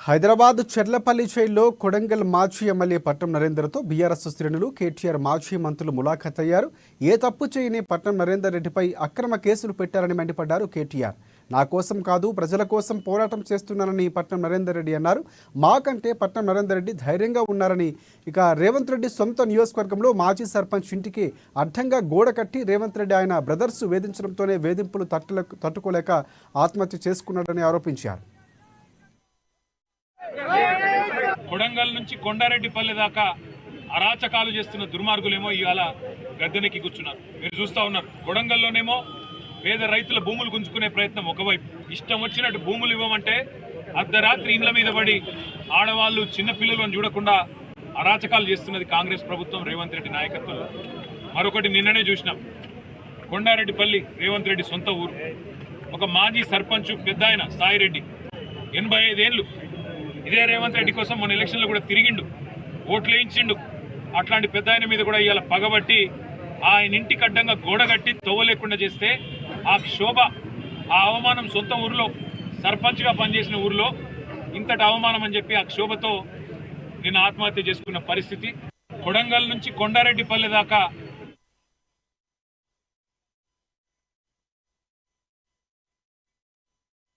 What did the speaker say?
హైదరాబాద్ చెర్లపల్లి జైల్లో కొడంగల్ మాజీ ఎమ్మెల్యే పట్నం నరేందర్తో బీఆర్ఎస్ శ్రేణులు కేటీఆర్ మాజీ మంత్రులు ములాఖత్ అయ్యారు. ఏ తప్పు చేయని పట్నం నరేందర్ రెడ్డిపై అక్రమ కేసులు పెట్టారని మండిపడ్డారు కేటీఆర్. నా కోసం కాదు ప్రజల కోసం పోరాటం చేస్తున్నానని పట్నం నరేందర్ రెడ్డి అన్నారు. మాకంటే పట్నం నరేందర్ రెడ్డి ధైర్యంగా ఉన్నారని. ఇక రేవంత్ రెడ్డి సొంత నియోజకవర్గంలో మాజీ సర్పంచ్ ఇంటికి అడ్డంగా గోడ కట్టి రేవంత్ రెడ్డి ఆయన బ్రదర్స్ వేధించడంతోనే వేధింపులు తట్టుకోలేక ఆత్మహత్య చేసుకున్నాడని ఆరోపించారు. కొడంగల్ నుంచి కొండారెడ్డిపల్లి దాకా అరాచకాలు చేస్తున్న దుర్మార్గులేమో ఇవాళ గద్దెనెక్కి కూర్చున్నారు. మీరు చూస్తూ ఉన్నారు. కొడంగల్లోనేమో పేద రైతుల భూములు గుంజుకునే ప్రయత్నం ఒకవైపు, ఇష్టం వచ్చినట్టు భూములు ఇవ్వమంటే అర్ధరాత్రి ఇండ్ల మీద పడి ఆడవాళ్ళు చిన్నపిల్లలను చూడకుండా అరాచకాలు చేస్తున్నది కాంగ్రెస్ ప్రభుత్వం రేవంత్ రెడ్డి నాయకత్వంలో. మరొకటి నిన్ననే చూసినాం. కొండారెడ్డిపల్లి రేవంత్ రెడ్డి సొంత ఊరు. ఒక మాజీ సర్పంచ్ పెద్ద ఆయన సాయిరెడ్డి 85 ఏళ్ళు ఇదే రేవంత్ రెడ్డి కోసం మన ఎలక్షన్లో కూడా తిరిగిండు, ఓట్లు వేయించిండు. అట్లాంటి పెద్ద ఆయన మీద కూడా ఇవాళ పగబట్టి ఆయన ఇంటికి అడ్డంగా గోడ కట్టి తవ్వలేకుండా చేస్తే ఆ శోభ, ఆ అవమానం సొంత ఊరిలో సర్పంచ్గా పనిచేసిన ఊరిలో ఇంతటి అవమానం అని చెప్పి ఆ క్షోభతో నిన్న ఆత్మహత్య చేసుకున్న పరిస్థితి. కొడంగల్ నుంచి కొండారెడ్డిపల్లి దాకా